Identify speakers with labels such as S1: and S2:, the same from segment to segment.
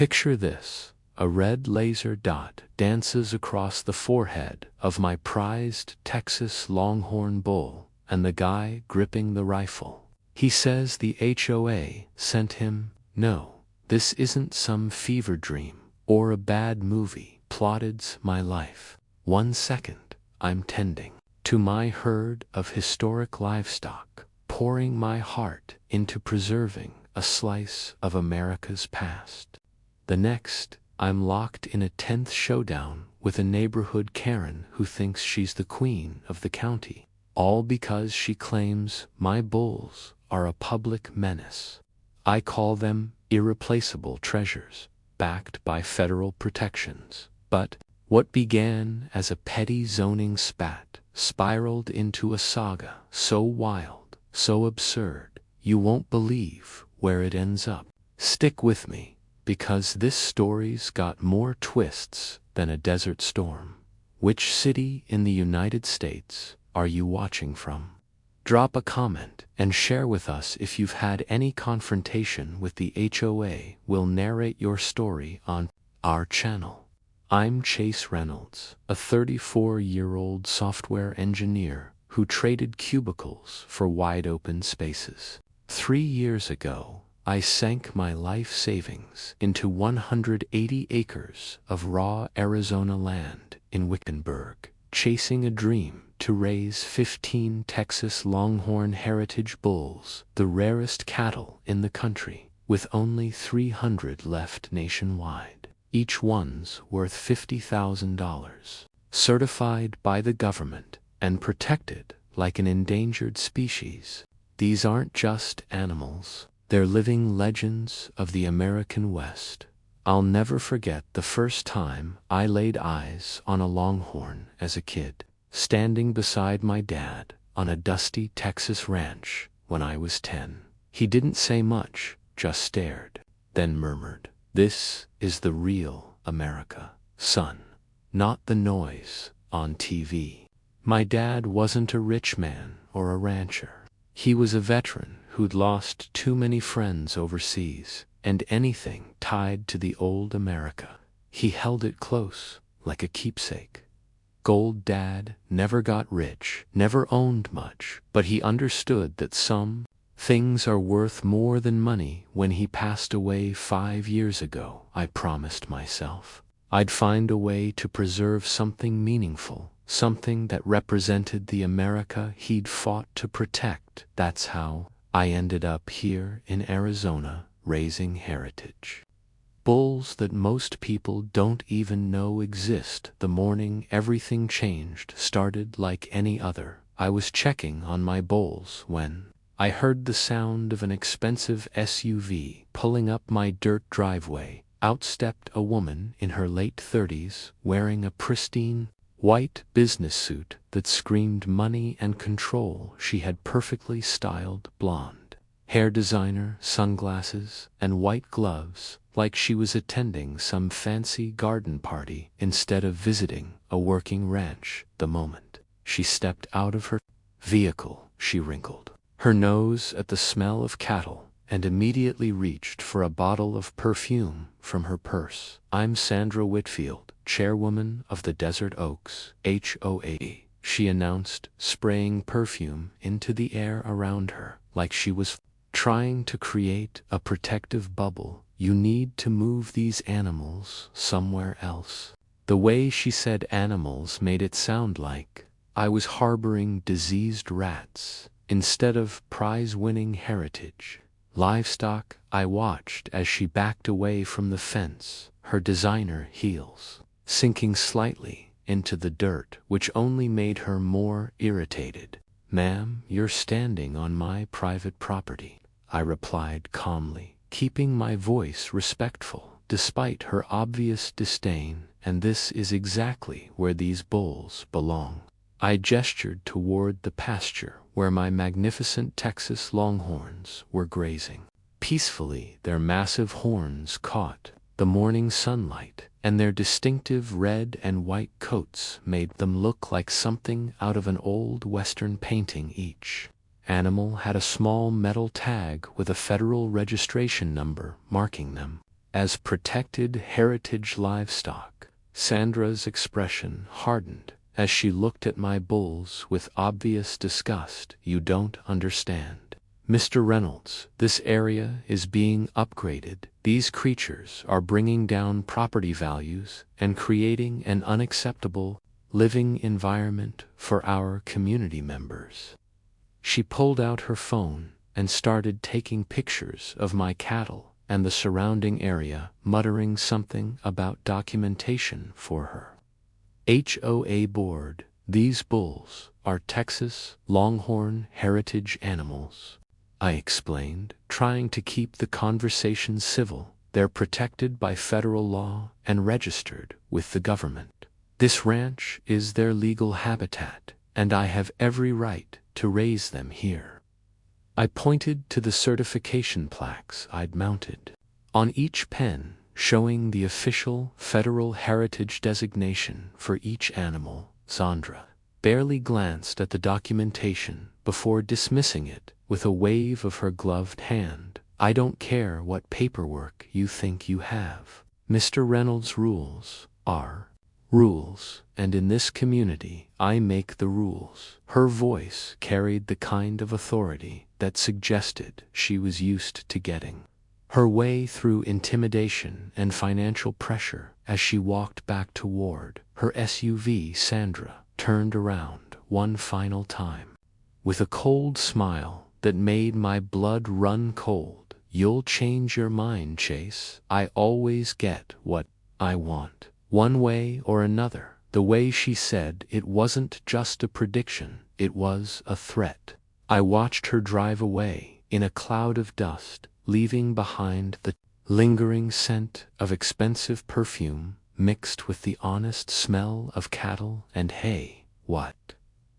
S1: Picture this. A red laser dot dances across the forehead of my prized Texas Longhorn bull, and the guy gripping the rifle. He says the HOA sent him. No, this isn't some fever dream or a bad movie. Plotted's my life. 1 second, I'm tending to my herd of historic livestock, pouring my heart into preserving a slice of America's past. The next, I'm locked in a 10th showdown with a neighborhood Karen who thinks she's the queen of the county, all because she claims my bulls are a public menace. I call them irreplaceable treasures, backed by federal protections. But what began as a petty zoning spat spiraled into a saga so wild, so absurd, you won't believe where it ends up. Stick with me, because this story's got more twists than a desert storm. Which city in the United States are you watching from? Drop a comment and share with us if you've had any confrontation with the HOA. We'll narrate your story on our channel. I'm Chase Reynolds, a 34-year-old software engineer who traded cubicles for wide-open spaces. 3 years ago, I sank my life savings into 180 acres of raw Arizona land in Wickenburg, chasing a dream to raise 15 Texas Longhorn heritage bulls, the rarest cattle in the country, with only 300 left nationwide. Each one's worth $50,000. Certified by the government and protected like an endangered species, these aren't just animals. They're living legends of the American West. I'll never forget the first time I laid eyes on a longhorn as a kid, standing beside my dad on a dusty Texas ranch when I was 10. He didn't say much, just stared, then murmured, "This is the real America, son, not the noise on TV." My dad wasn't a rich man or a rancher. He was a veteran who'd lost too many friends overseas, and anything tied to the old America, he held it close, like a keepsake. Gold Dad never got rich, never owned much, but he understood that some things are worth more than money. When he passed away 5 years ago, I promised myself I'd find a way to preserve something meaningful, something that represented the America he'd fought to protect. That's how I ended up here in Arizona, raising heritage bulls that most people don't even know exist. The morning everything changed started like any other. I was checking on my bulls when I heard the sound of an expensive SUV pulling up my dirt driveway. Out stepped a woman in her late 30s, wearing a pristine white business suit that screamed money and control. She had perfectly styled blonde hair, designer sunglasses, and white gloves, like she was attending some fancy garden party instead of visiting a working ranch. The moment she stepped out of her vehicle, she wrinkled her nose at the smell of cattle and immediately reached for a bottle of perfume from her purse. "I'm Sandra Whitfield, chairwoman of the Desert Oaks HOA," she announced, spraying perfume into the air around her like she was trying to create a protective bubble. "You need to move these animals somewhere else." The way she said animals made it sound like I was harboring diseased rats instead of prize-winning heritage livestock. I watched as she backed away from the fence, her designer heels sinking slightly into the dirt, which only made her more irritated. "Ma'am, you're standing on my private property," I replied calmly, keeping my voice respectful despite her obvious disdain, "and this is exactly where these bulls belong." I gestured toward the pasture where my magnificent Texas Longhorns were grazing peacefully. Their massive horns caught the morning sunlight, and their distinctive red and white coats made them look like something out of an old Western painting. Each animal had a small metal tag with a federal registration number marking them. as protected heritage livestock. Sandra's expression hardened as she looked at my bulls with obvious disgust. You don't understand, Mr. Reynolds. This area is being upgraded. These creatures are bringing down property values and creating an unacceptable living environment for our community members. She pulled out her phone and started taking pictures of my cattle and the surrounding area, muttering something about documentation for her HOA board. These bulls are Texas Longhorn heritage animals, I explained, trying to keep the conversation civil. They're protected by federal law and registered with the government. This ranch is their legal habitat, and I have every right to raise them here. I pointed to the certification plaques I'd mounted on each pen, showing the official federal heritage designation for each animal. Sandra barely glanced at the documentation before dismissing it with a wave of her gloved hand. I don't care what paperwork you think you have. Mr. Reynolds' rules are rules, and in this community I make the rules. Her voice carried the kind of authority that suggested she was used to getting her way through intimidation and financial pressure. As she walked back toward her SUV, Sandra turned around one final time with a cold smile that made my blood run cold. You'll change your mind, Chase. I always get what I want, one way or another. The way she said it wasn't just a prediction, it was a threat. I watched her drive away in a cloud of dust, leaving behind the lingering scent of expensive perfume mixed with the honest smell of cattle and hay. What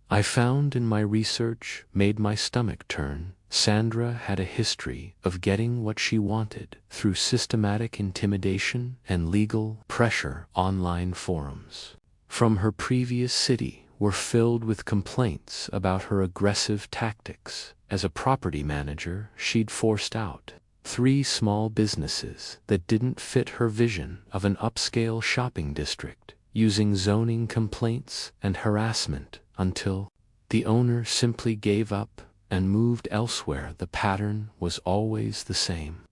S1: I found in my research made my stomach turn. Sandra had a history of getting what she wanted through systematic intimidation and legal pressure. Online forums from her previous city were filled with complaints about her aggressive tactics. As a property manager, she'd forced out 3 small businesses that didn't fit her vision of an upscale shopping district, using zoning complaints and harassment until the owner simply gave up and moved elsewhere. The pattern was always the same: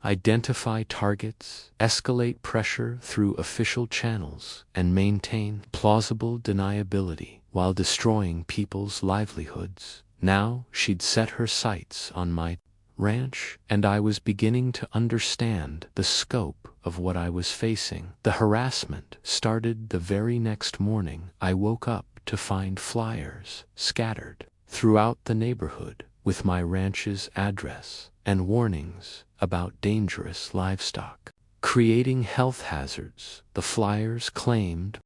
S1: identify targets, escalate pressure through official channels, and maintain plausible deniability while destroying people's livelihoods. Now she'd set her sights on my ranch, and I was beginning to understand the scope of what I was facing. The harassment started the very next morning. I woke up to find flyers scattered throughout the neighborhood with my ranch's address and warnings about dangerous livestock creating health hazards. The flyers claimed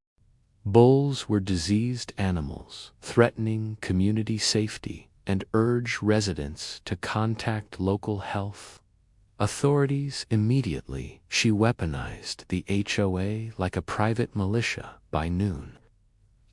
S1: bulls were diseased animals, threatening community safety, and urged residents to contact local health authorities immediately. She weaponized the HOA like a private militia. By noon,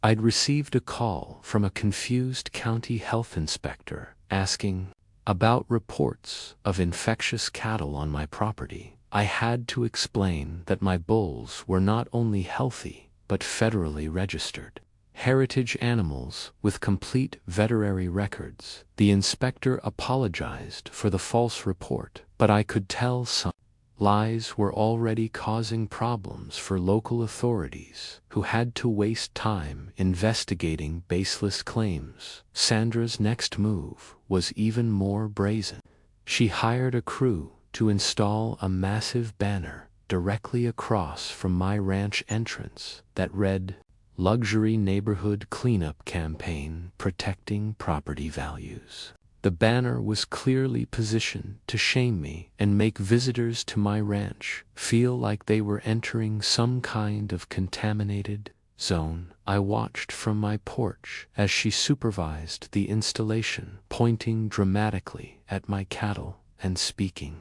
S1: I'd received a call from a confused county health inspector asking about reports of infectious cattle on my property. I had to explain that my bulls were not only healthy, but federally registered heritage animals with complete veterinary records. The inspector apologized for the false report, but I could tell some lies were already causing problems for local authorities who had to waste time investigating baseless claims. Sandra's next move was even more brazen. She hired a crew to install a massive banner directly across from my ranch entrance that read, "Luxury Neighborhood Cleanup Campaign Protecting Property Values." The banner was clearly positioned to shame me and make visitors to my ranch feel like they were entering some kind of contaminated zone. I watched from my porch as she supervised the installation, pointing dramatically at my cattle and speaking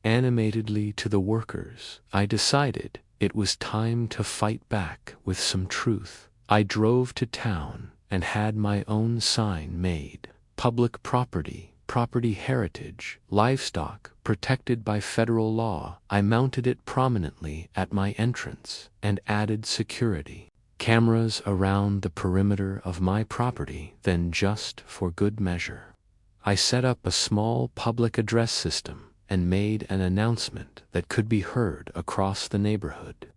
S1: animatedly to the workers. I decided it was time to fight back with some truth. I drove to town and had my own sign made. Public property property heritage, livestock protected by federal law. I mounted it prominently at my entrance and added security cameras around the perimeter of my property. Then, just for good measure, I set up a small public address system and made an announcement that could be heard across the neighborhood.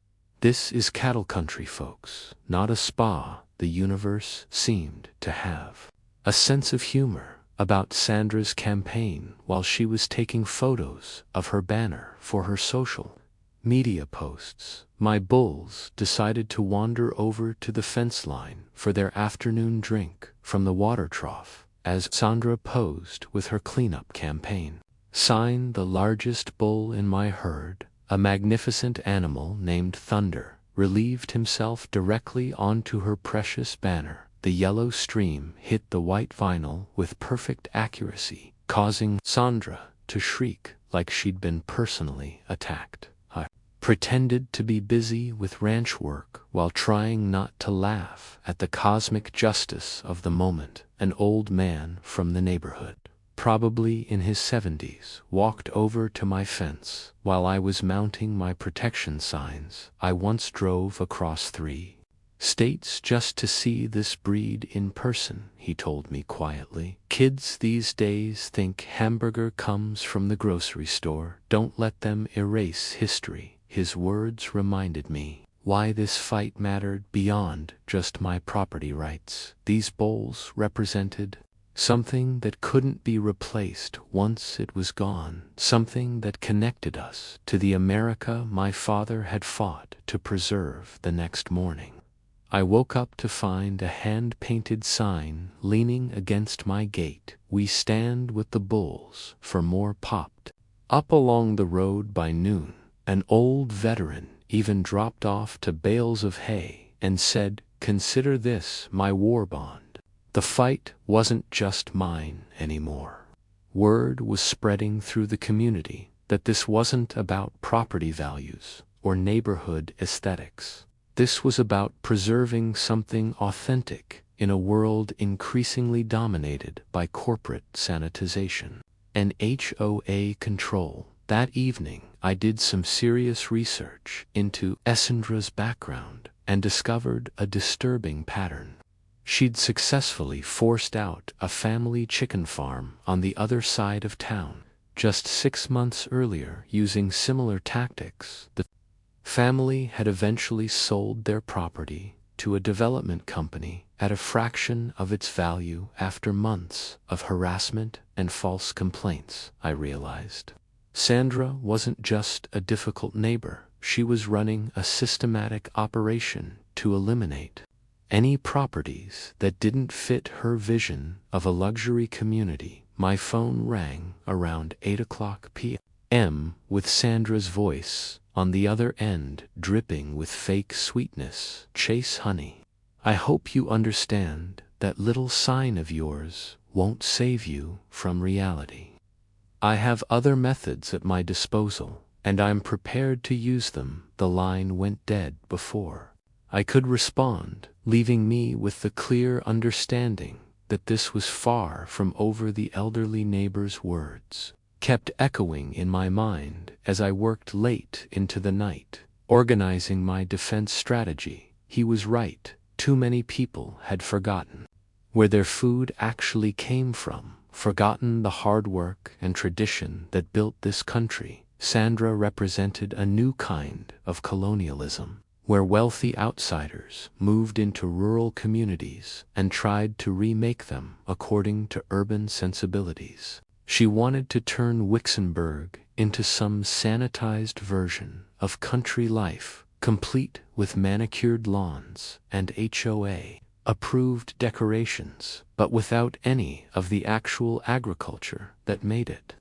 S1: This is cattle country, folks, not a spa. The universe seemed to have a sense of humor about Sandra's campaign while she was taking photos of her banner for her social media posts. My bulls decided to wander over to the fence line for their afternoon drink from the water trough as Sandra posed with her cleanup campaign sign. The largest bull in my herd, a magnificent animal named Thunder, relieved himself directly onto her precious banner. The yellow stream hit the white vinyl with perfect accuracy, causing Sandra to shriek like she'd been personally attacked. I pretended to be busy with ranch work while trying not to laugh at the cosmic justice of the moment. An old man from the neighborhood, probably in his 70s, walked over to my fence while I was mounting my protection signs. I once drove across 3 states just to see this breed in person, he told me quietly. Kids these days think hamburger comes from the grocery store. Don't let them erase history. His words reminded me why this fight mattered beyond just my property rights. These bulls represented something that couldn't be replaced once it was gone, something that connected us to the America my father had fought to preserve. The next morning, I woke up to find a hand-painted sign leaning against my gate. We stand with the bulls for more popped up along the road. By noon, an old veteran even dropped off to bales of hay and said, "Consider this my war bond." The fight wasn't just mine anymore. Word was spreading through the community that this wasn't about property values or neighborhood aesthetics. This was about preserving something authentic in a world increasingly dominated by corporate sanitization and HOA control. That evening, I did some serious research into Sandra's background and discovered a disturbing pattern. She'd successfully forced out a family chicken farm on the other side of town just 6 months earlier. Using similar tactics, the family had eventually sold their property to a development company at a fraction of its value after months of harassment and false complaints. I realized Sandra wasn't just a difficult neighbor. She was running a systematic operation to eliminate any properties that didn't fit her vision of a luxury community. My phone rang around 8:00 p.m. with Sandra's voice on the other end, dripping with fake sweetness. "Chase, honey, I hope you understand that little sign of yours won't save you from reality. I have other methods at my disposal, and I'm prepared to use them." The line went dead before I could respond, leaving me with the clear understanding that this was far from over. The elderly neighbor's words kept echoing in my mind as I worked late into the night, organizing my defense strategy. He was right. Too many people had forgotten where their food actually came from, forgotten the hard work and tradition that built this country. Sandra represented a new kind of colonialism, where wealthy outsiders moved into rural communities and tried to remake them according to urban sensibilities. She wanted to turn Wixenberg into some sanitized version of country life, complete with manicured lawns and HOA-approved decorations, but without any of the actual agriculture that made it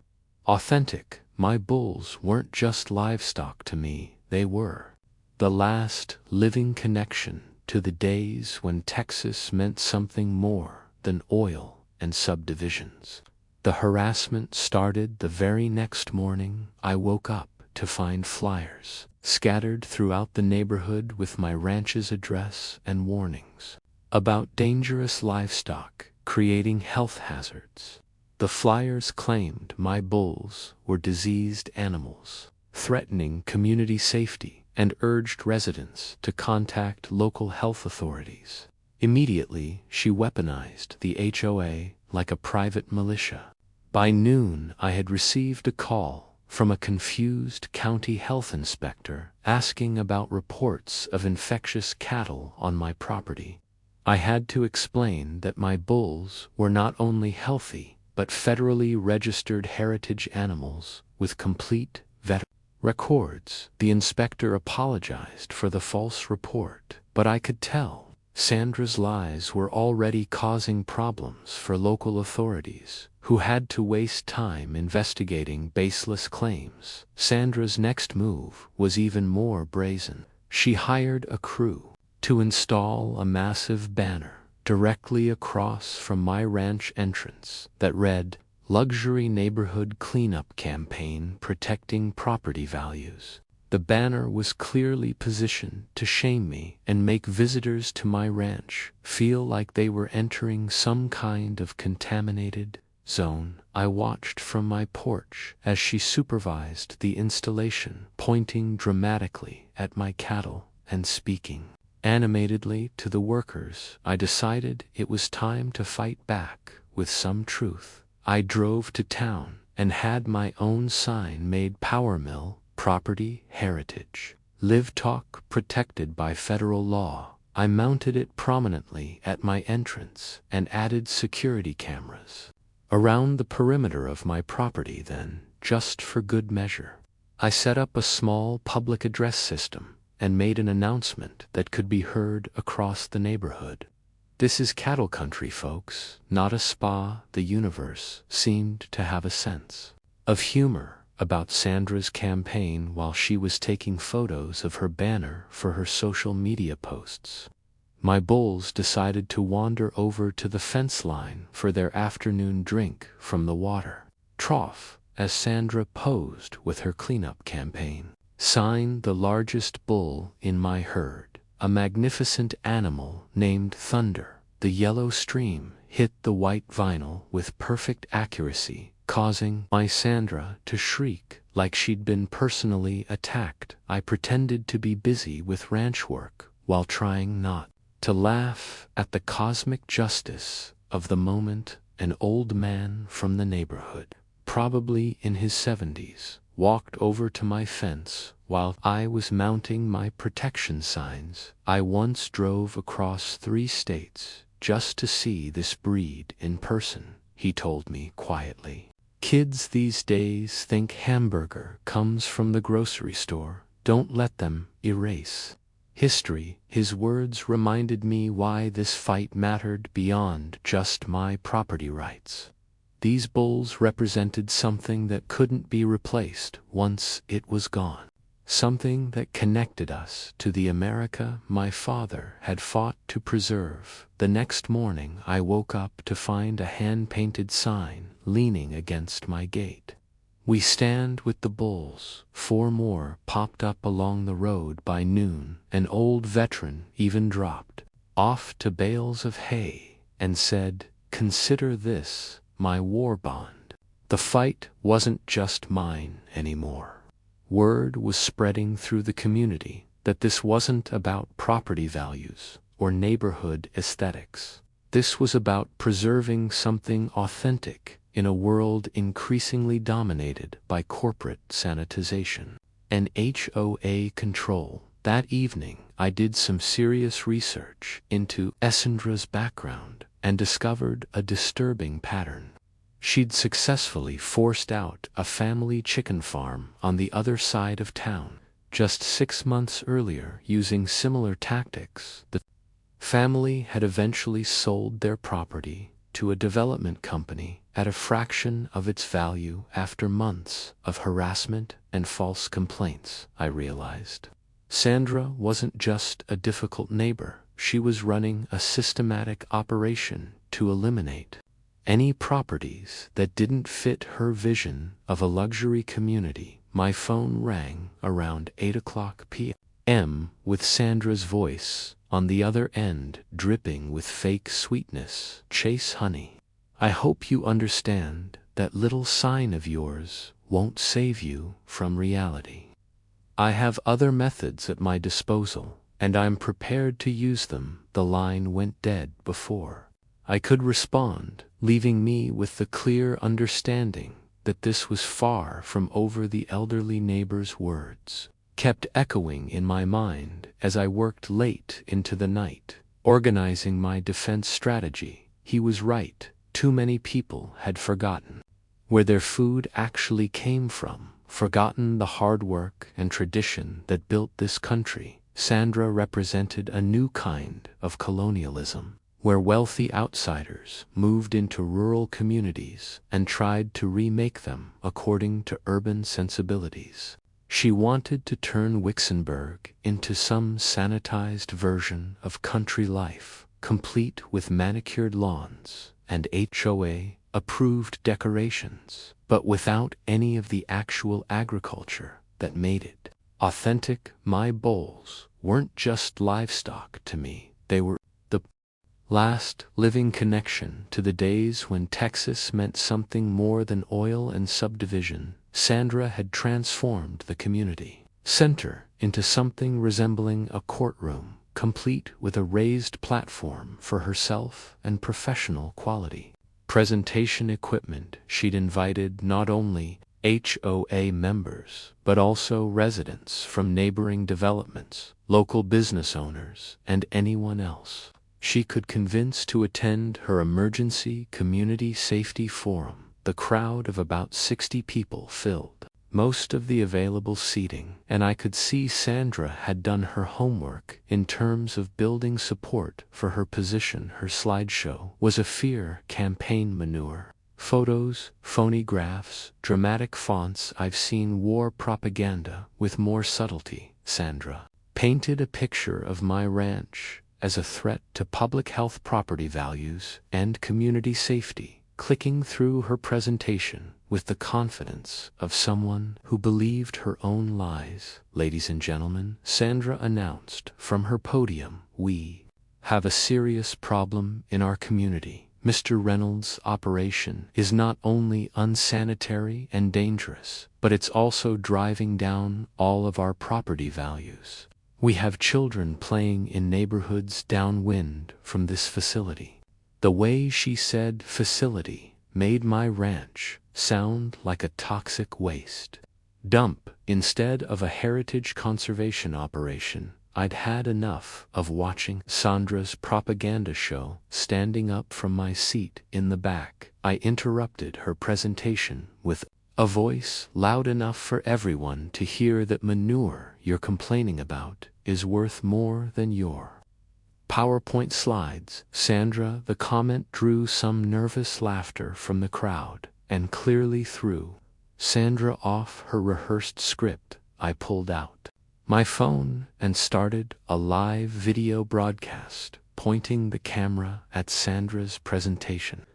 S1: authentic. My bulls weren't just livestock to me, they were the last living connection to the days when Texas meant something more than oil and subdivisions. The harassment started the very next morning. I woke up to find flyers scattered throughout the neighborhood with my ranch's address and warnings about dangerous livestock creating health hazards. The flyers claimed my bulls were diseased animals, threatening community safety, and urged residents to contact local health authorities. Immediately, she weaponized the HOA like a private militia. By noon, I had received a call from a confused county health inspector asking about reports of infectious cattle on my property. I had to explain that my bulls were not only healthy, but federally registered heritage animals with complete vet records. The inspector apologized for the false report, but I could tell Sandra's lies were already causing problems for local authorities, who had to waste time investigating baseless claims. Sandra's next move was even more brazen. She hired a crew to install a massive banner directly across from my ranch entrance that read, "Luxury Neighborhood Cleanup Campaign Protecting Property Values." The banner was clearly positioned to shame me and make visitors to my ranch feel like they were entering some kind of contaminated zone. I watched from my porch as she supervised the installation, pointing dramatically at my cattle and speaking animatedly to the workers. I decided it was time to fight back with some truth. I drove to town and had my own sign made: Power Mill, Property Heritage, Live Talk Protected by Federal Law. I mounted it prominently at my entrance and added security cameras around the perimeter of my property. Then, just for good measure, I set up a small public address system and made an announcement that could be heard across the neighborhood. "This is cattle country, folks, not a spa." The universe seemed to have a sense of humor about Sandra's campaign while she was taking photos of her banner for her social media posts. My bulls decided to wander over to the fence line for their afternoon drink from the water trough as Sandra posed with her cleanup campaign sign. The largest bull in my herd, a magnificent animal named Thunder, the yellow stream hit the white vinyl with perfect accuracy, causing my Sandra to shriek like she'd been personally attacked. I pretended to be busy with ranch work while trying not to laugh at the cosmic justice of the moment. An old man from the neighborhood, probably in his 70s, walked over to my fence while I was mounting my protection signs. "I once drove across 3 states just to see this breed in person," he told me quietly. "Kids these days think hamburger comes from the grocery store. Don't let them erase history." His words reminded me why this fight mattered beyond just my property rights. These bulls represented something that couldn't be replaced once it was gone. Something that connected us to the America my father had fought to preserve. The next morning I woke up to find a hand-painted sign leaning against my gate. "We stand with the bulls." 4 more popped up along the road by noon. An old veteran even dropped off to bales of hay and said, "Consider this my war bond." The fight wasn't just mine anymore. Word was spreading through the community that this wasn't about property values or neighborhood aesthetics. This was about preserving something authentic in a world increasingly dominated by corporate sanitization and HOA control. That evening, I did some serious research into Sandra's background and discovered a disturbing pattern. She'd successfully forced out a family chicken farm on the other side of town just 6 months earlier using similar tactics. The family had eventually sold their property to a development company at a fraction of its value after months of harassment and false complaints. I realized Sandra wasn't just a difficult neighbor. She was running a systematic operation to eliminate any properties that didn't fit her vision of a luxury community. My phone rang around 8:00 p.m. with Sandra's voice on the other end dripping with fake sweetness. "Chase, honey, I hope you understand that little sign of yours won't save you from reality. I have other methods at my disposal, and I'm prepared to use them." The line went dead before I could respond, leaving me with the clear understanding that this was far from over. The elderly neighbor's words kept echoing in my mind as I worked late into the night, organizing my defense strategy. He was right. Too many people had forgotten where their food actually came from, forgotten the hard work and tradition that built this country. Sandra represented a new kind of colonialism, where wealthy outsiders moved into rural communities and tried to remake them according to urban sensibilities. She wanted to turn Wixenberg into some sanitized version of country life, complete with manicured lawns and HOA approved decorations, but without any of the actual agriculture that made it authentic. My bowls weren't just livestock to me, they were the last living connection to the days when Texas meant something more than oil and subdivision. Sandra had transformed the community center into something resembling a courtroom, complete with a raised platform for herself and professional quality presentation equipment. She'd invited not only HOA members, but also residents from neighboring developments, local business owners, and anyone else she could convince to attend her emergency community safety forum. The crowd of about 60 people filled most of the available seating, and I could see Sandra had done her homework in terms of building support for her position. Her slideshow was a fear campaign manure. Photos, phony graphs, dramatic fonts. I've seen war propaganda with more subtlety. Sandra painted a picture of my ranch as a threat to public health, property values, and community safety, clicking through her presentation with the confidence of someone who believed her own lies. "Ladies and gentlemen," Sandra announced from her podium, "we have a serious problem in our community. Mr. Reynolds' operation is not only unsanitary and dangerous, but it's also driving down all of our property values. We have children playing in neighborhoods downwind from this facility." The way she said facility made my ranch sound like a toxic waste dump instead of a heritage conservation operation. I'd had enough of watching Sandra's propaganda show. Standing up from my seat in the back, I interrupted her presentation with a voice loud enough for everyone to hear. "That manure you're complaining about is worth more than your PowerPoint slides." Sandra, the comment drew some nervous laughter from the crowd, and clearly threw Sandra off her rehearsed script. I pulled out my phone and started a live video broadcast, pointing the camera at Sandra's presentation.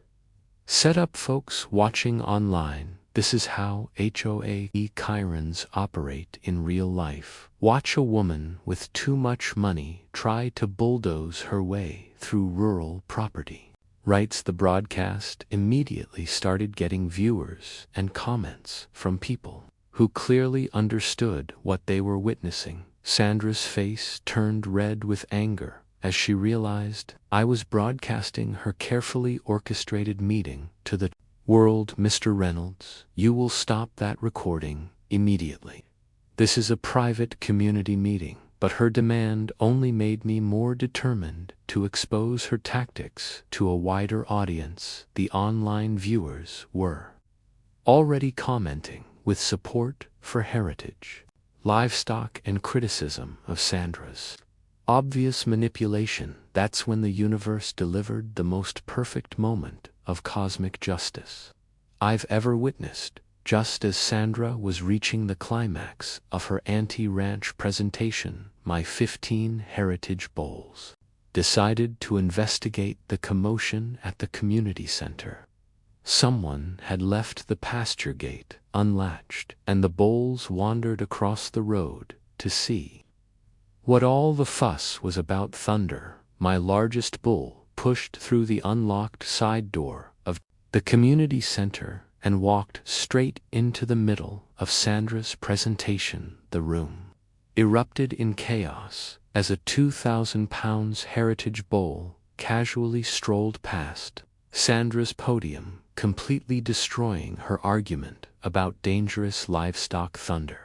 S1: "Set up, folks watching online. This is how HOA Chirons operate in real life. Watch a woman with too much money try to bulldoze her way through rural property." Writes the broadcast immediately started getting viewers and comments from people who clearly understood what they were witnessing. Sandra's face turned red with anger as she realized I was broadcasting her carefully orchestrated meeting to the world. "Mr. Reynolds, you will stop that recording immediately. This is a private community meeting." But her demand only made me more determined to expose her tactics to a wider audience. The online viewers were already commenting with support for heritage, livestock, and criticism of Sandra's obvious manipulation. That's when the universe delivered the most perfect moment of cosmic justice I've ever witnessed. Just as Sandra was reaching the climax of her anti-ranch presentation, my 15 heritage bowls decided to investigate the commotion at the community center. Someone had left the pasture gate unlatched, and the bowls wandered across the road to see what all the fuss was about. Thunder, my largest bull, pushed through the unlocked side door of the community center and walked straight into the middle of Sandra's presentation. The room erupted in chaos as a 2,000-pound heritage bowl casually strolled past Sandra's podium, completely destroying her argument about dangerous livestock. Thunder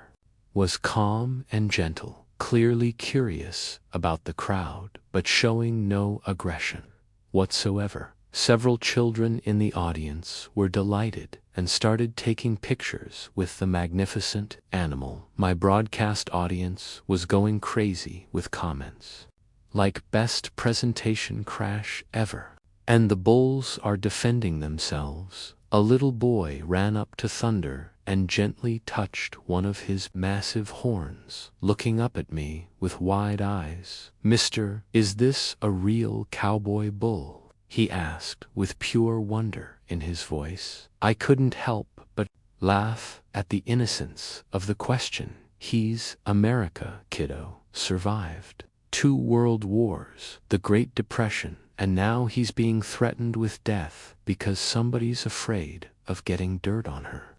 S1: was calm and gentle, clearly curious about the crowd, but showing no aggression whatsoever. Several children in the audience were delighted and started taking pictures with the magnificent animal. My broadcast audience was going crazy with comments like "best presentation crash ever," and "the bulls are defending themselves." A little boy ran up to Thunder and gently touched one of his massive horns, looking up at me with wide eyes. "Mister, is this a real cowboy bull?" he asked with pure wonder in his voice. I couldn't help but laugh at the innocence of the question. "He's America, kiddo. Survived 2 world wars, the Great Depression, and now he's being threatened with death because somebody's afraid of getting dirt on her."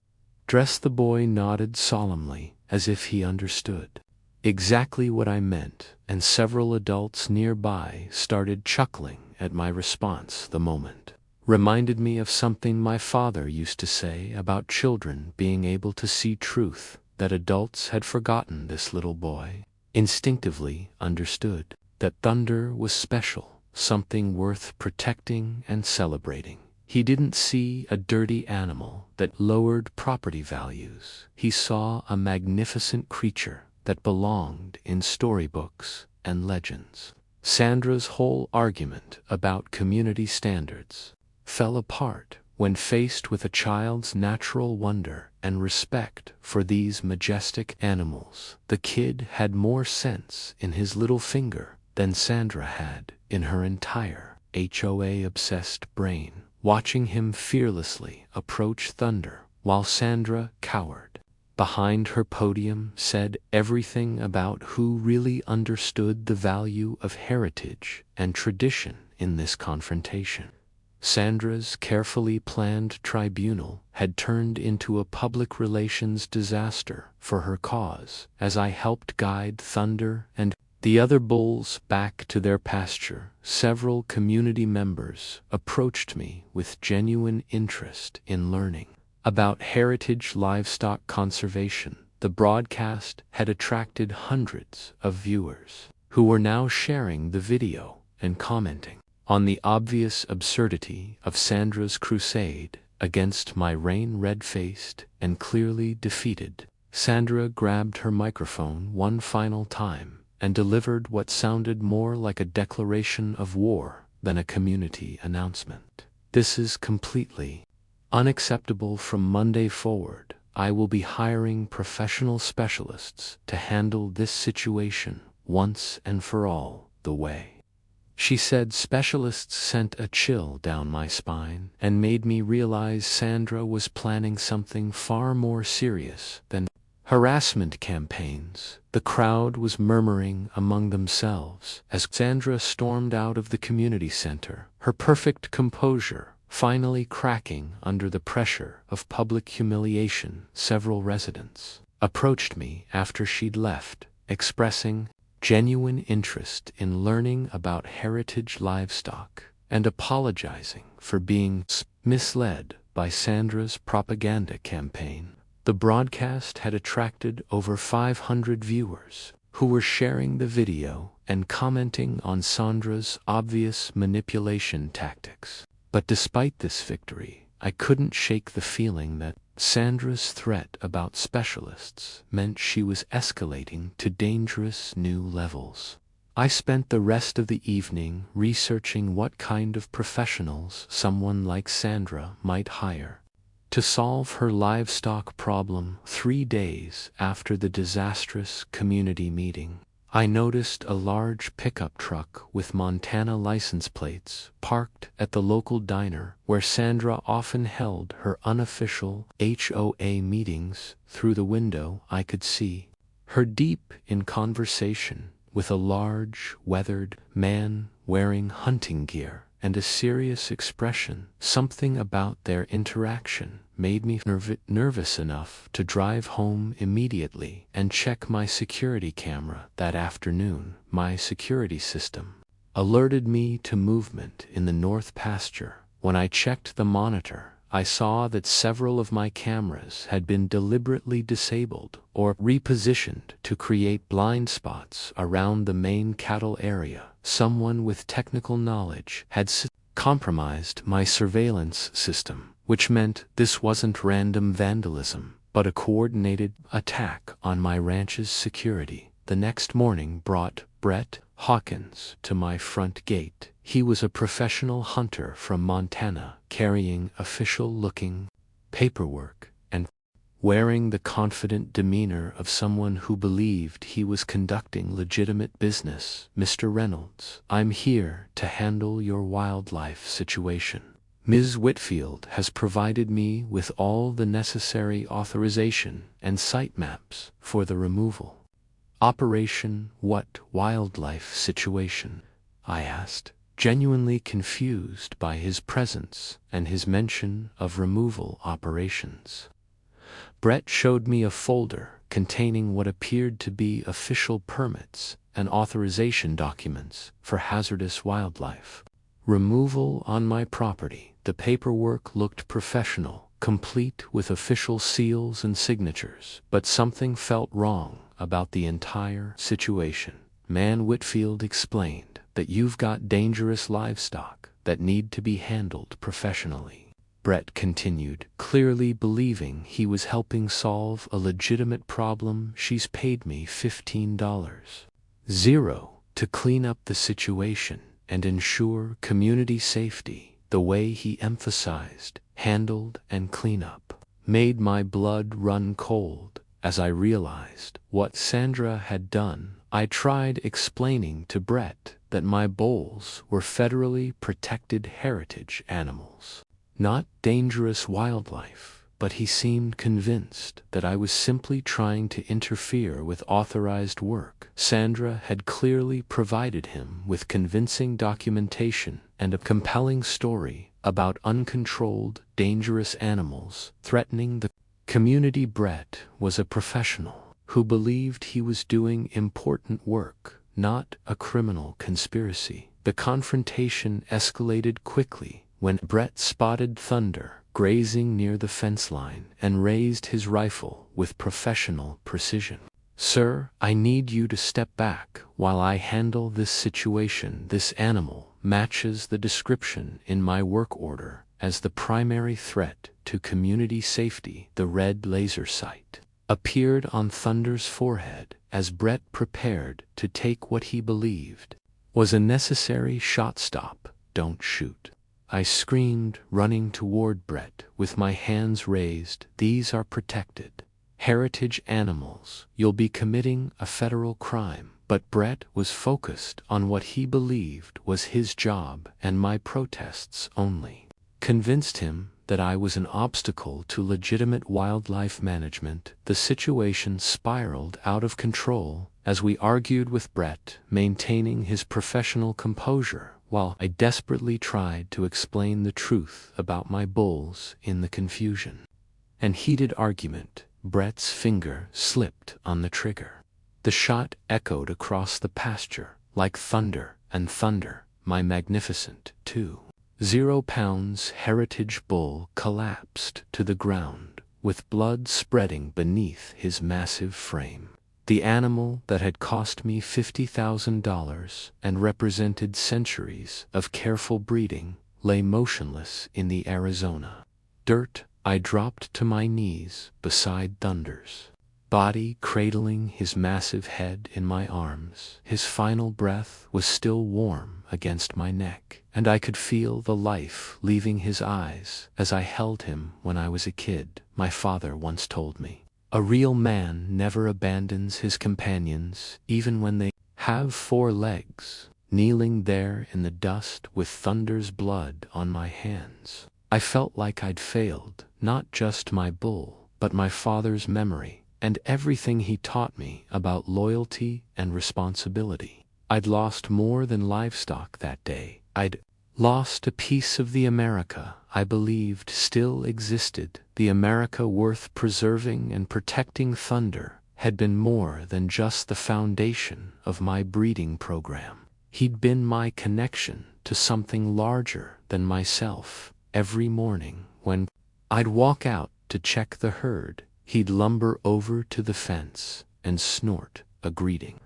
S1: The boy nodded solemnly as if he understood exactly what I meant, and several adults nearby started chuckling at my response. The moment reminded me of something my father used to say about children being able to see truth that adults had forgotten. This little boy instinctively understood that Thunder was special, something worth protecting and celebrating. He didn't see a dirty animal that lowered property values. He saw a magnificent creature that belonged in storybooks and legends. Sandra's whole argument about community standards fell apart when faced with a child's natural wonder and respect for these majestic animals. The kid had more sense in his little finger than Sandra had in her entire HOA-obsessed brain. Watching him fearlessly approach Thunder while Sandra cowered behind her podium said everything about who really understood the value of heritage and tradition in this confrontation. Sandra's carefully planned tribunal had turned into a public relations disaster for her cause as I helped guide Thunder and the other bulls back to their pasture. Several community members approached me with genuine interest in learning about heritage livestock conservation. The broadcast had attracted hundreds of viewers who were now sharing the video and commenting on the obvious absurdity of Sandra's crusade against my reign. Red-faced and clearly defeated, Sandra grabbed her microphone one final time and delivered what sounded more like a declaration of war than a community announcement. "This is completely unacceptable. From Monday forward, I will be hiring professional specialists to handle this situation once and for all." The way she said specialists sent a chill down my spine and made me realize Sandra was planning something far more serious than harassment campaigns. The crowd was murmuring among themselves as Sandra stormed out of the community center, her perfect composure finally cracking under the pressure of public humiliation. Several residents approached me after she'd left, expressing genuine interest in learning about heritage livestock and apologizing for being misled by Sandra's propaganda campaign. The broadcast had attracted over 500 viewers who were sharing the video and commenting on Sandra's obvious manipulation tactics. But despite this victory, I couldn't shake the feeling that Sandra's threat about specialists meant she was escalating to dangerous new levels. I spent the rest of the evening researching what kind of professionals someone like Sandra might hire to solve her livestock problem. 3 days after the disastrous community meeting, I noticed a large pickup truck with Montana license plates parked at the local diner where Sandra often held her unofficial HOA meetings. Through the window, I could see her deep in conversation with a large, weathered man wearing hunting gear and a serious expression. Something about their interaction made me nervous enough to drive home immediately and check my security camera that afternoon. My security system alerted me to movement in the north pasture. When I checked the monitor, I saw that several of my cameras had been deliberately disabled or repositioned to create blind spots around the main cattle area. Someone with technical knowledge had compromised my surveillance system, which meant this wasn't random vandalism, but a coordinated attack on my ranch's security. The next morning brought Brett Hawkins to my front gate. He was a professional hunter from Montana, carrying official-looking paperwork and wearing the confident demeanor of someone who believed he was conducting legitimate business. "Mr. Reynolds, I'm here to handle your wildlife situation. Ms. Whitfield has provided me with all the necessary authorization and site maps for the removal." "Operation what wildlife situation?" I asked, genuinely confused by his presence and his mention of removal operations. Brett showed me a folder containing what appeared to be official permits and authorization documents for hazardous wildlife removal on my property. The paperwork looked professional, complete with official seals and signatures, but something felt wrong about the entire situation. "Man," Whitfield explained, "that you've got dangerous livestock that need to be handled professionally." Brett continued, clearly believing he was helping solve a legitimate problem. "She's paid me $15,000 to clean up the situation and ensure community safety." The way he emphasized handled and clean up made my blood run cold as I realized what Sandra had done. I tried explaining to Brett that my bulls were federally protected heritage animals, not dangerous wildlife, but he seemed convinced that I was simply trying to interfere with authorized work. Sandra had clearly provided him with convincing documentation and a compelling story about uncontrolled, dangerous animals threatening the community. Brett was a professional who believed he was doing important work, not a criminal conspiracy. The confrontation escalated quickly when Brett spotted Thunder grazing near the fence line and raised his rifle with professional precision. "Sir, I need you to step back while I handle this situation. This animal matches the description in my work order as the primary threat to community safety." The red laser sight appeared on Thunder's forehead as Brett prepared to take what he believed was a necessary shot. "Stop, don't shoot," I screamed, running toward Brett with my hands raised. "These are protected heritage animals. You'll be committing a federal crime." But Brett was focused on what he believed was his job, and my protests only convinced him that I was an obstacle to legitimate wildlife management. The situation spiraled out of control as we argued with Brett, maintaining his professional composure while I desperately tried to explain the truth about my bulls. In the confusion and heated argument, Brett's finger slipped on the trigger. The shot echoed across the pasture like thunder, and Thunder, my magnificent 2.0 heritage bull, collapsed to the ground with blood spreading beneath his massive frame. The animal that had cost me $50,000 and represented centuries of careful breeding lay motionless in the Arizona dirt. I dropped to my knees beside Thunder's body, cradling his massive head in my arms. His final breath was still warm against my neck, and I could feel the life leaving his eyes as I held him. "When I was a kid, my father once told me, a real man never abandons his companions, even when they have 4 legs." Kneeling there in the dust with Thunder's blood on my hands, I felt like I'd failed, not just my bull, but my father's memory and everything he taught me about loyalty and responsibility. I'd lost more than livestock that day. I'd lost a piece of the America I believed still existed. The America worth preserving and protecting. Thunder had been more than just the foundation of my breeding program. He'd been my connection to something larger than myself. Every morning when I'd walk out to check the herd, he'd lumber over to the fence and snort a greeting.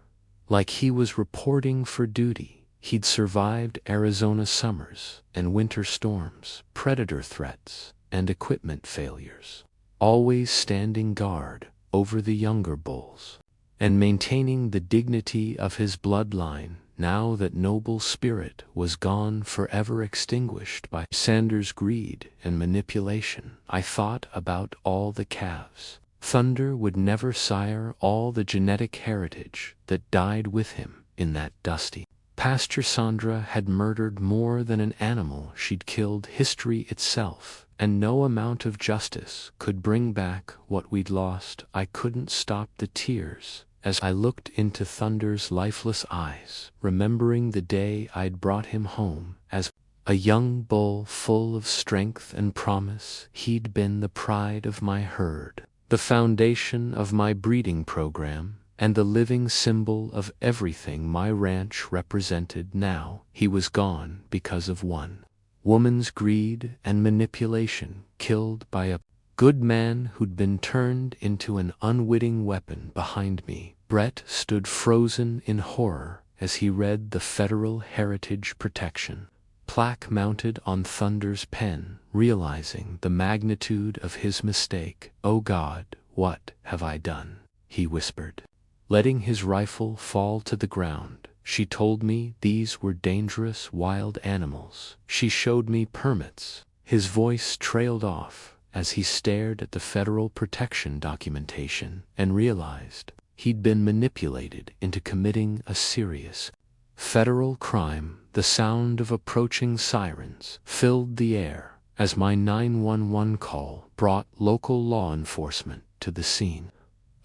S1: Like he was reporting for duty. He'd survived Arizona summers and winter storms, predator threats, and equipment failures, always standing guard over the younger bulls and maintaining the dignity of his bloodline. Now that noble spirit was gone, forever extinguished by Sanders' greed and manipulation, I thought about all the calves Thunder would never sire, all the genetic heritage that died with him in that dusty pasture. Sandra had murdered more than an animal she'd killed, history itself, and no amount of justice could bring back what we'd lost. I couldn't stop the tears as I looked into Thunder's lifeless eyes, remembering the day I'd brought him home as a young bull full of strength and promise. He'd been the pride of my herd, the foundation of my breeding program, and the living symbol of everything my ranch represented. Now he was gone because of one woman's greed and manipulation, killed by a good man who'd been turned into an unwitting weapon. Behind me, Brett stood frozen in horror as he read the Federal Heritage Protection plaque mounted on Thunder's pen, realizing the magnitude of his mistake. "Oh God, what have I done?" he whispered, letting his rifle fall to the ground. She told me these were dangerous wild animals. She showed me permits. His voice trailed off as he stared at the federal protection documentation and realized he'd been manipulated into committing a serious federal crime. The sound of approaching sirens filled the air as my 911 call brought local law enforcement to the scene.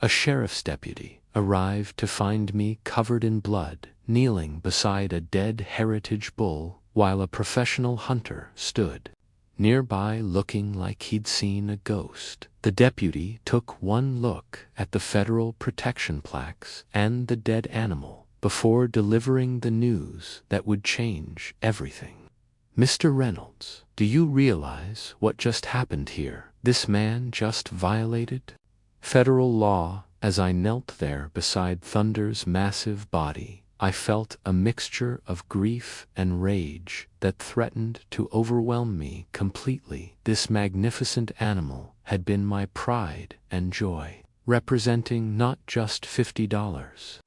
S1: A sheriff's deputy arrived to find me covered in blood, kneeling beside a dead heritage bull, while a professional hunter stood nearby looking like he'd seen a ghost. The deputy took one look at the federal protection plaques and the dead animal before delivering the news that would change everything. "Mr. Reynolds, do you realize what just happened here? This man just violated federal law." As I knelt there beside Thunder's massive body, I felt a mixture of grief and rage that threatened to overwhelm me completely. This magnificent animal had been my pride and joy, representing not just $50,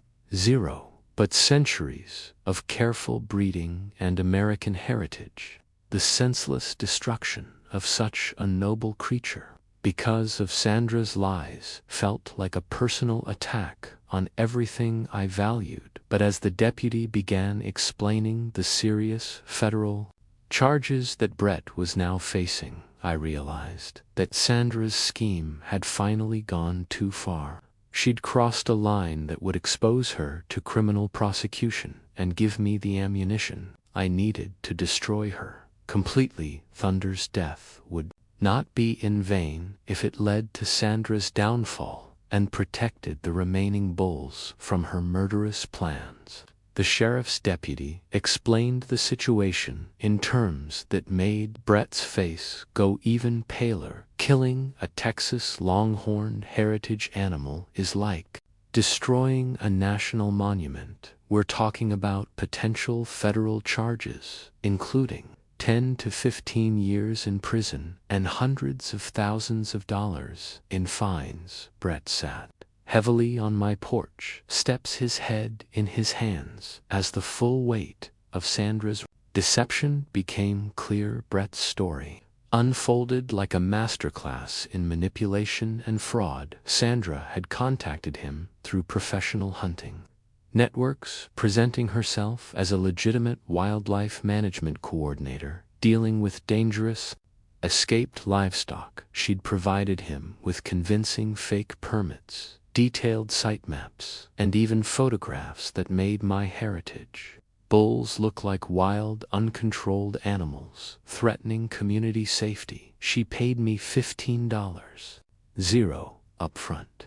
S1: but centuries of careful breeding and American heritage. The senseless destruction of such a noble creature, because of Sandra's lies, felt like a personal attack on everything I valued. But as the deputy began explaining the serious federal charges that Brett was now facing, I realized that Sandra's scheme had finally gone too far. She'd crossed a line that would expose her to criminal prosecution and give me the ammunition I needed to destroy her completely. Thunder's death would not be in vain if it led to Sandra's downfall and protected the remaining bulls from her murderous plans. The sheriff's deputy explained the situation in terms that made Brett's face go even paler. Killing a Texas Longhorn heritage animal is like destroying a national monument. We're talking about potential federal charges, including 10 to 15 years in prison and hundreds of thousands of dollars in fines. Brett sat heavily on my porch steps, his head in his hands, as the full weight of Sandra's deception became clear. Brett's story unfolded like a masterclass in manipulation and fraud. Sandra had contacted him through professional hunting networks, presenting herself as a legitimate wildlife management coordinator dealing with dangerous, escaped livestock. She'd provided him with convincing fake permits, detailed site maps, and even photographs that made my heritage Bulls look like wild, uncontrolled animals, threatening community safety. She paid me $15, zero, up front.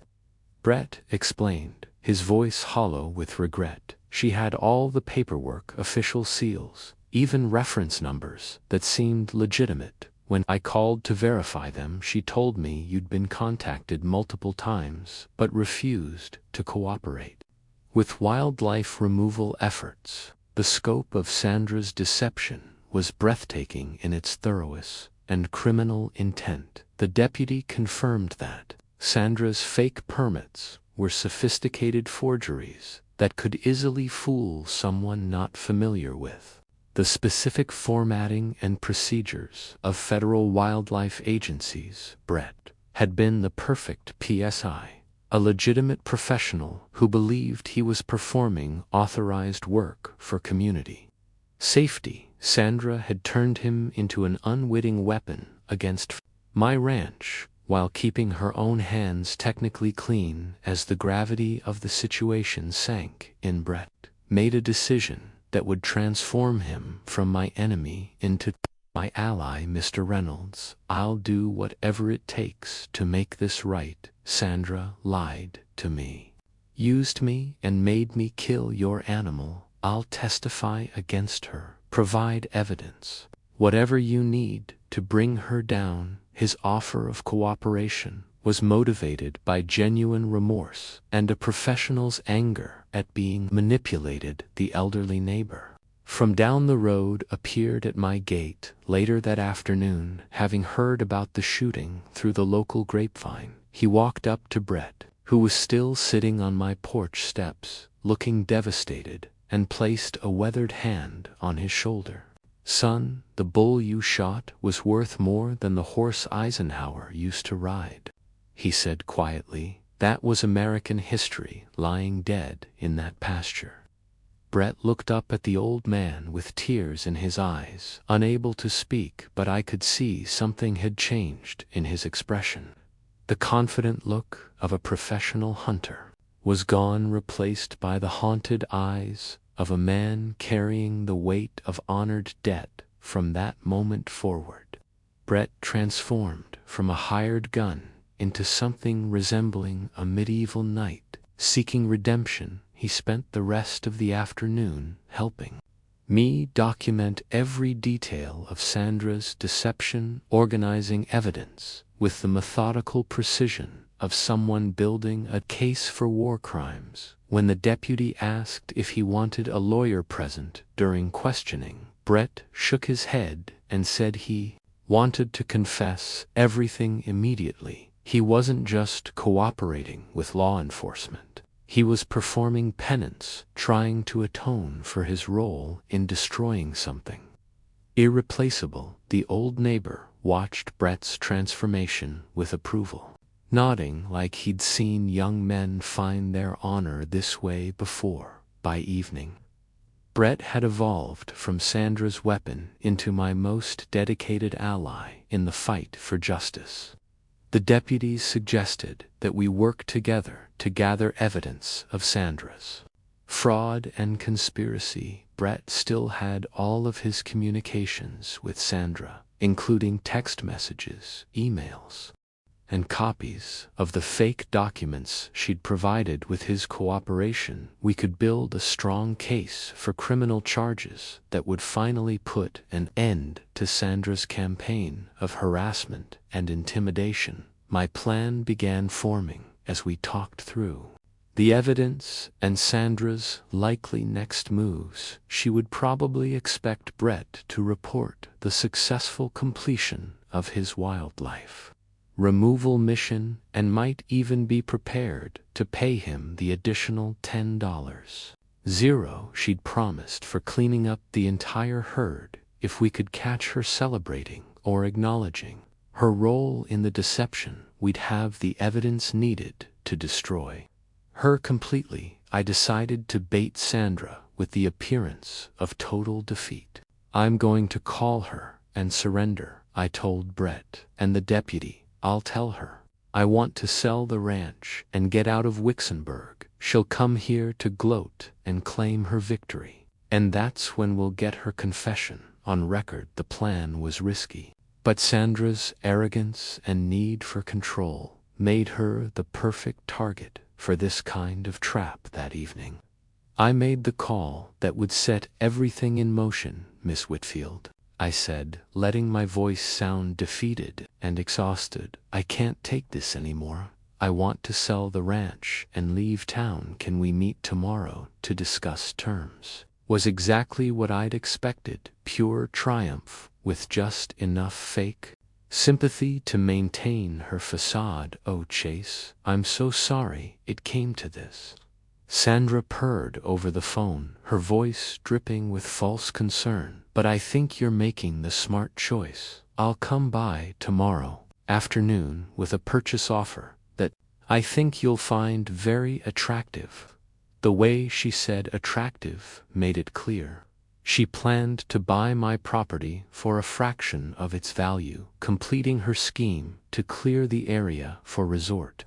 S1: Brett explained, his voice hollow with regret. She had all the paperwork, official seals, even reference numbers that seemed legitimate. When I called to verify them, she told me you'd been contacted multiple times but refused to cooperate. With wildlife removal efforts, the scope of Sandra's deception was breathtaking in its thoroughness and criminal intent. The deputy confirmed that Sandra's fake permits were sophisticated forgeries that could easily fool someone not familiar with the specific formatting and procedures of federal wildlife agencies. Brett had been the perfect PSI, a legitimate professional who believed he was performing authorized work for community safety. Sandra had turned him into an unwitting weapon against my ranch, while keeping her own hands technically clean. As the gravity of the situation sank in, Brett made a decision that would transform him from my enemy into my ally. Mr. Reynolds, I'll do whatever it takes to make this right. Sandra lied to me, used me, and made me kill your animal. I'll testify against her, provide evidence, whatever you need to bring her down. His offer of cooperation was motivated by genuine remorse and a professional's anger at being manipulated. The elderly neighbor from down the road appeared at my gate later that afternoon, having heard about the shooting through the local grapevine. He walked up to Brett, who was still sitting on my porch steps, looking devastated, and placed a weathered hand on his shoulder. Son, the bull you shot was worth more than the horse Eisenhower used to ride, he said quietly. That was American history lying dead in that pasture. Brett looked up at the old man with tears in his eyes, unable to speak, but I could see something had changed in his expression. The confident look of a professional hunter was gone, replaced by the haunted eyes of a man carrying the weight of honored debt. From that moment forward, Brett transformed from a hired gun into something resembling a medieval knight seeking redemption. He spent the rest of the afternoon helping me document every detail of Sandra's deception, organizing evidence with the methodical precision of someone building a case for war crimes. When the deputy asked if he wanted a lawyer present during questioning, Brett shook his head and said he wanted to confess everything immediately. He wasn't just cooperating with law enforcement. He was performing penance, trying to atone for his role in destroying something irreplaceable. The old neighbor watched Brett's transformation with approval, nodding like he'd seen young men find their honor this way before. By evening, Brett had evolved from Sandra's weapon into my most dedicated ally in the fight for justice. The deputies suggested that we work together to gather evidence of Sandra's fraud and conspiracy. Brett still had all of his communications with Sandra, including text messages, emails, and copies of the fake documents she'd provided. With his cooperation, we could build a strong case for criminal charges that would finally put an end to Sandra's campaign of harassment and intimidation. My plan began forming as we talked through the evidence and Sandra's likely next moves. She would probably expect Brett to report the successful completion of his wildlife removal mission and might even be prepared to pay him the additional $10, zero, she'd promised for cleaning up the entire herd if we could catch her celebrating or acknowledging her role in the deception. We'd have the evidence needed to destroy her completely. I decided to bait Sandra with the appearance of total defeat. I'm going to call her and surrender, I told Brett and the deputy. I'll tell her I want to sell the ranch and get out of Wixenberg. She'll come here to gloat and claim her victory. And that's when we'll get her confession on record. The plan was risky, but Sandra's arrogance and need for control made her the perfect target for this kind of trap that evening. I made the call that would set everything in motion, Miss Whitfield, I said, letting my voice sound defeated and exhausted. I can't take this anymore. I want to sell the ranch and leave town. Can we meet tomorrow to discuss terms? Was exactly what I'd expected. Pure triumph with just enough fake sympathy to maintain her facade. Oh, Chase, I'm so sorry it came to this. Sandra purred over the phone, her voice dripping with false concern. But I think you're making the smart choice. I'll come by tomorrow afternoon with a purchase offer that I think you'll find very attractive. The way she said attractive made it clear. She planned to buy my property for a fraction of its value, completing her scheme to clear the area for resort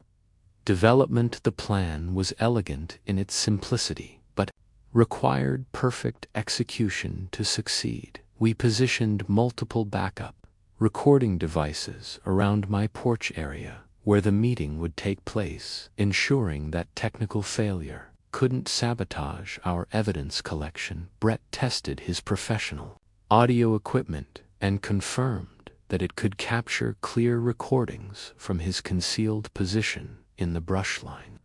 S1: development. The plan was elegant in its simplicity, but required perfect execution to succeed. We positioned multiple backup recording devices around my porch area where the meeting would take place, ensuring that technical failure couldn't sabotage our evidence collection. Brett tested his professional audio equipment and confirmed that it could capture clear recordings from his concealed position in the brush line.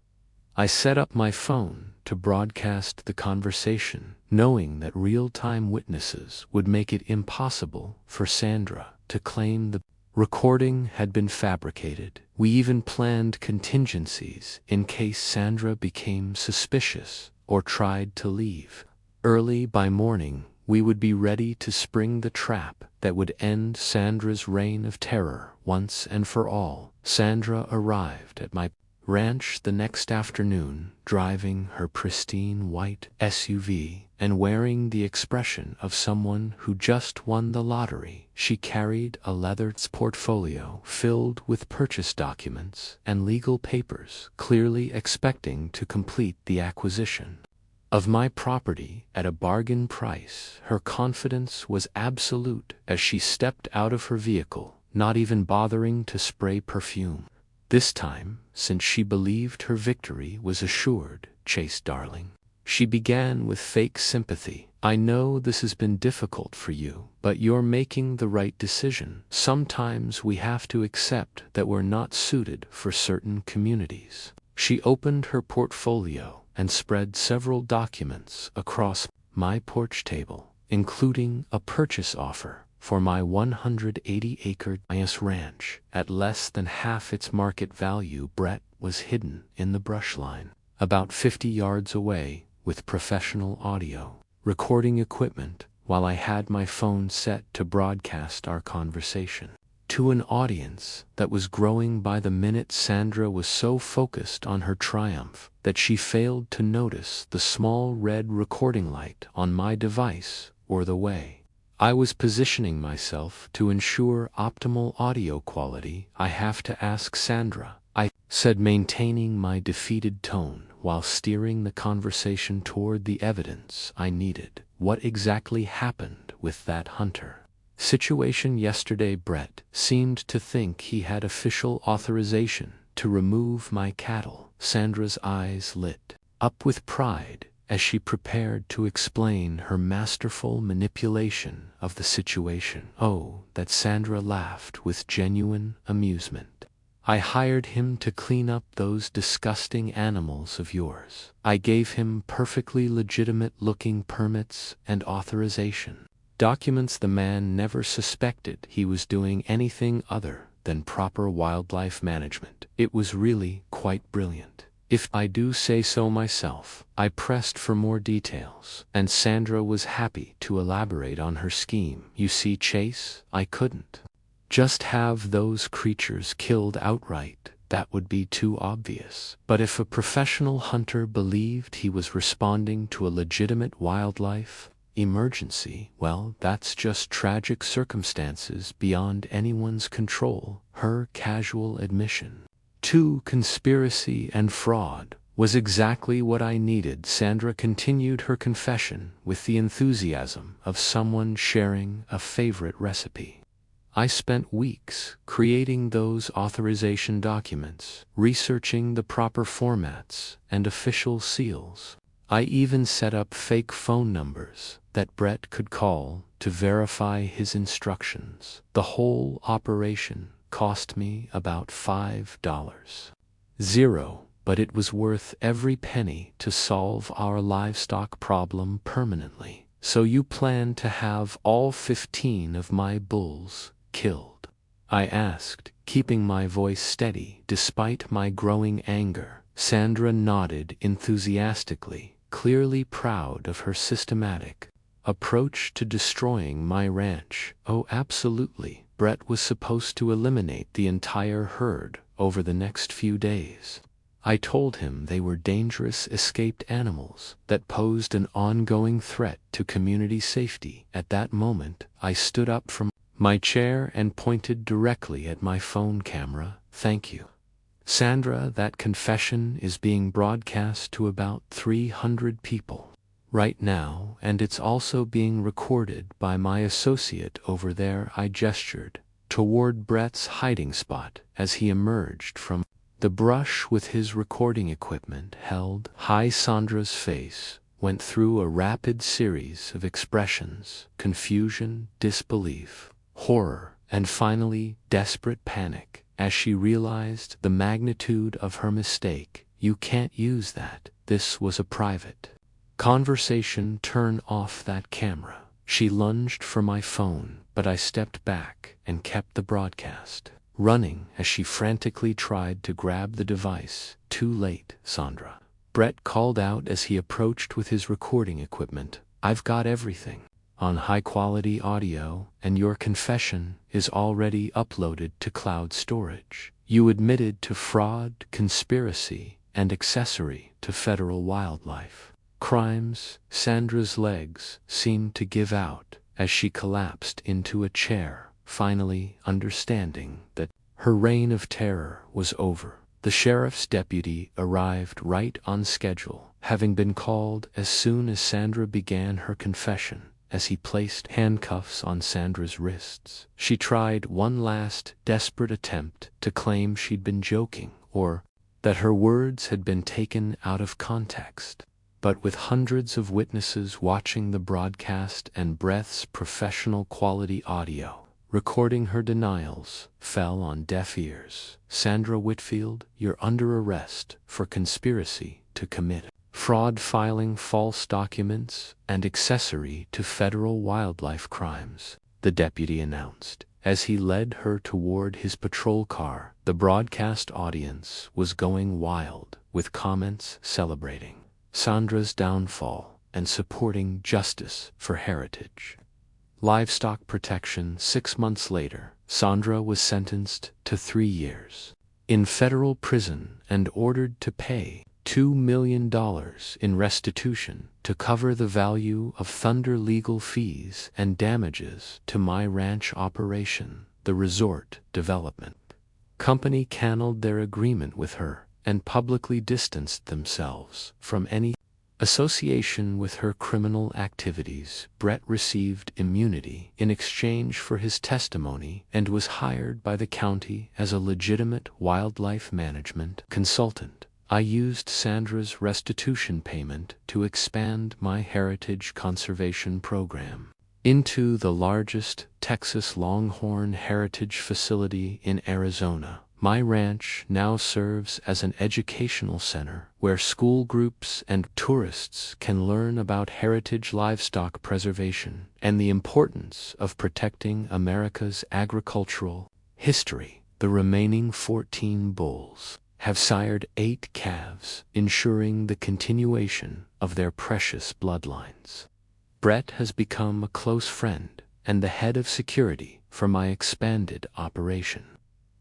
S1: I set up my phone to broadcast the conversation, knowing that real-time witnesses would make it impossible for Sandra to claim the recording had been fabricated. We even planned contingencies in case Sandra became suspicious or tried to leave. Early by morning, we would be ready to spring the trap that would end Sandra's reign of terror once and for all. Sandra arrived at my ranch the next afternoon, driving her pristine white SUV and wearing the expression of someone who just won the lottery. She carried a leather portfolio filled with purchase documents and legal papers, clearly expecting to complete the acquisition of my property at a bargain price. Her confidence was absolute as she stepped out of her vehicle, not even bothering to spray perfume. This time, since she believed her victory was assured, Chase darling, she began with fake sympathy. I know this has been difficult for you, but you're making the right decision. Sometimes we have to accept that we're not suited for certain communities. She opened her portfolio and spread several documents across my porch table, including a purchase offer for my 180-acre ranch at less than half its market value. Brett was hidden in the brush line, about 50 yards away, with professional audio recording equipment, while I had my phone set to broadcast our conversation to an audience that was growing by the minute. Sandra was so focused on her triumph that she failed to notice the small red recording light on my device or the way I was positioning myself to ensure optimal audio quality. I have to ask Sandra, I said, maintaining my defeated tone while steering the conversation toward the evidence I needed. What exactly happened with that hunter situation yesterday? Brett seemed to think he had official authorization to remove my cattle. Sandra's eyes lit up with pride as she prepared to explain her masterful manipulation of the situation. Oh, that Sandra laughed with genuine amusement. I hired him to clean up those disgusting animals of yours. I gave him perfectly legitimate-looking permits and authorization documents. The man never suspected he was doing anything other than proper wildlife management. It was really quite brilliant, if I do say so myself. I pressed for more details, and Sandra was happy to elaborate on her scheme. You see, Chase, I couldn't just have those creatures killed outright. That would be too obvious. But if a professional hunter believed he was responding to a legitimate wildlife emergency, well, that's just tragic circumstances beyond anyone's control. Her casual admission to conspiracy and fraud was exactly what I needed. Sandra continued her confession with the enthusiasm of someone sharing a favorite recipe. I spent weeks creating those authorization documents, researching the proper formats and official seals. I even set up fake phone numbers that Brett could call to verify his instructions. The whole operation cost me about $5. But it was worth every penny to solve our livestock problem permanently. So you plan to have all 15 of my bulls killed? I asked, keeping my voice steady despite my growing anger. Sandra nodded enthusiastically, clearly proud of her systematic approach to destroying my ranch. Oh, absolutely. Brett was supposed to eliminate the entire herd over the next few days. I told him they were dangerous escaped animals that posed an ongoing threat to community safety. At that moment, I stood up from my chair and pointed directly at my phone camera. Thank you, Sandra. That confession is being broadcast to about 300 people right now, and it's also being recorded by my associate over there. I gestured toward Brett's hiding spot as he emerged from the brush with his recording equipment held high. Sandra's face went through a rapid series of expressions: confusion, disbelief, horror, and finally desperate panic as she realized the magnitude of her mistake. You can't use that. This was a private conversation. Turn off that camera. She lunged for my phone, but I stepped back and kept the broadcast running as she frantically tried to grab the device. Too late, Sandra, Brett called out as he approached with his recording equipment. I've got everything on high-quality audio, and your confession is already uploaded to cloud storage. You admitted to fraud, conspiracy, and accessory to federal wildlife crimes. Sandra's legs seemed to give out as she collapsed into a chair, finally understanding that her reign of terror was over. The sheriff's deputy arrived right on schedule, having been called as soon as Sandra began her confession. As he placed handcuffs on Sandra's wrists, she tried one last desperate attempt to claim she'd been joking or that her words had been taken out of context. But with hundreds of witnesses watching the broadcast and Brett's professional quality audio recording, her denials fell on deaf ears. Sandra Whitfield, you're under arrest for conspiracy to commit fraud, filing false documents, and accessory to federal wildlife crimes, the deputy announced as he led her toward his patrol car. The broadcast audience was going wild, with comments celebrating Sandra's downfall and supporting justice for heritage livestock protection. 6 months later, Sandra was sentenced to 3 years in federal prison and ordered to pay $2 million in restitution to cover the value of Thunder legal fees and damages to my ranch operation. The resort development company canceled their agreement with her and publicly distanced themselves from any association with her criminal activities. Brett received immunity in exchange for his testimony and was hired by the county as a legitimate wildlife management consultant. I used Sandra's restitution payment to expand my heritage conservation program into the largest Texas Longhorn heritage facility in Arizona. My ranch now serves as an educational center where school groups and tourists can learn about heritage livestock preservation and the importance of protecting America's agricultural history. The remaining 14 bulls have sired 8 calves, ensuring the continuation of their precious bloodlines. Brett has become a close friend and the head of security for my expanded operation.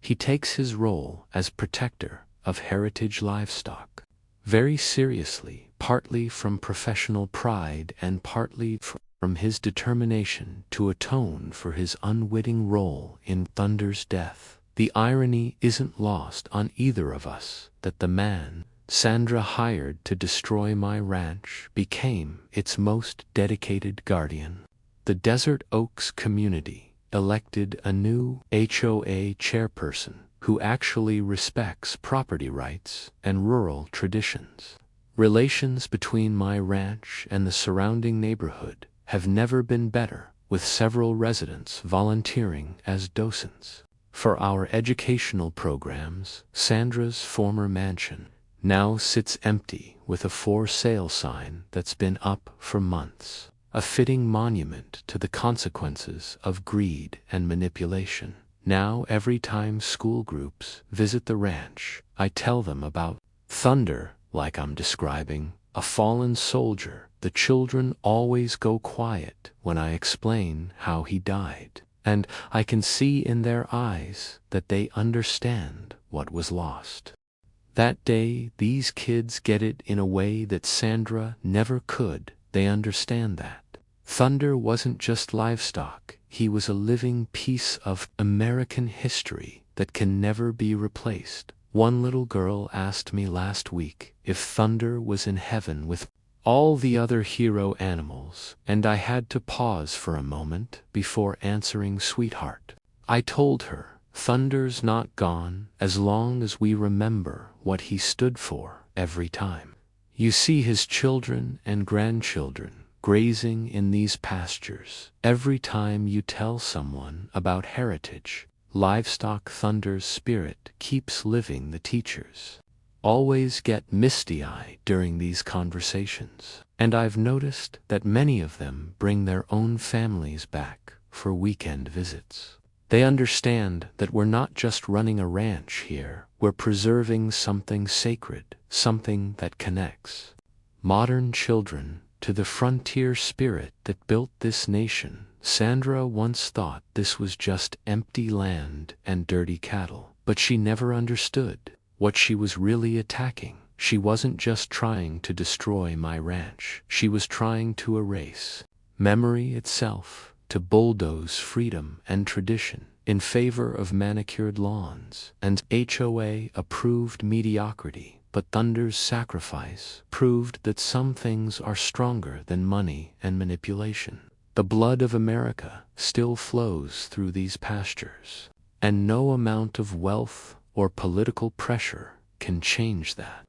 S1: He takes his role as protector of heritage livestock very seriously, partly from professional pride and partly from his determination to atone for his unwitting role in Thunder's death. The irony isn't lost on either of us that the man Sandra hired to destroy my ranch became its most dedicated guardian. The Desert Oaks community elected a new HOA chairperson who actually respects property rights and rural traditions. Relations between my ranch and the surrounding neighborhood have never been better, with several residents volunteering as docents. For our educational programs, Sandra's former mansion now sits empty with a for sale sign that's been up for months, a fitting monument to the consequences of greed and manipulation. Now every time school groups visit the ranch, I tell them about Thunder like I'm describing a fallen soldier. The children always go quiet when I explain how he died, and I can see in their eyes that they understand what was lost. That day, these kids get it in a way that Sandra never could. They understand that Thunder wasn't just livestock, he was a living piece of American history that can never be replaced. One little girl asked me last week if Thunder was in heaven with all the other hero animals, and I had to pause for a moment before answering, "Sweetheart," I told her, "Thunder's not gone as long as we remember what he stood for every time. You see his children and grandchildren grazing in these pastures. Every time you tell someone about heritage, livestock, Thunder's spirit keeps living." The teachers always get misty-eyed during these conversations, and I've noticed that many of them bring their own families back for weekend visits. They understand that we're not just running a ranch here, we're preserving something sacred, something that connects modern children to the frontier spirit that built this nation. Sandra once thought this was just empty land and dirty cattle, but she never understood what she was really attacking. She wasn't just trying to destroy my ranch, she was trying to erase memory itself, to bulldoze freedom and tradition in favor of manicured lawns and HOA-approved mediocrity. But Thunder's sacrifice proved that some things are stronger than money and manipulation. The blood of America still flows through these pastures, and no amount of wealth or political pressure can change that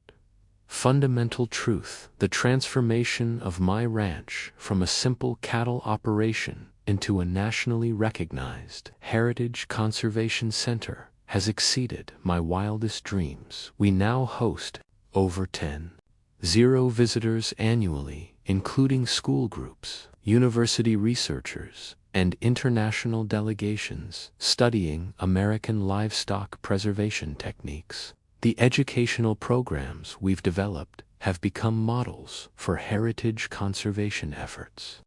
S1: fundamental truth. The transformation of my ranch from a simple cattle operation into a nationally recognized heritage conservation center has exceeded my wildest dreams. We now host over 10,000 visitors annually, including school groups, university researchers, and international delegations studying American livestock preservation techniques. The educational programs we've developed have become models for heritage conservation efforts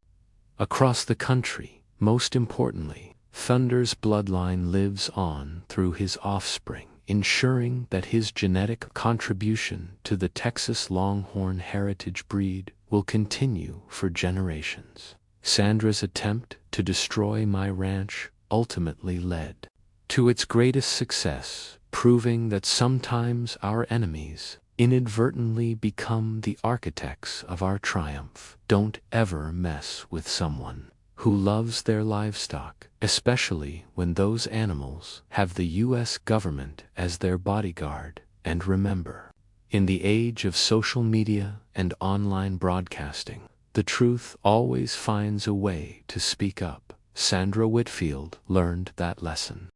S1: across the country. Most importantly, Thunder's bloodline lives on through his offspring, ensuring that his genetic contribution to the Texas Longhorn heritage breed will continue for generations. Sandra's attempt to destroy my ranch ultimately led to its greatest success, proving that sometimes our enemies inadvertently become the architects of our triumph. Don't ever mess with someone who loves their livestock, especially when those animals have the U.S. government as their bodyguard. And remember, in the age of social media and online broadcasting, the truth always finds a way to speak up. Sandra Whitfield learned that lesson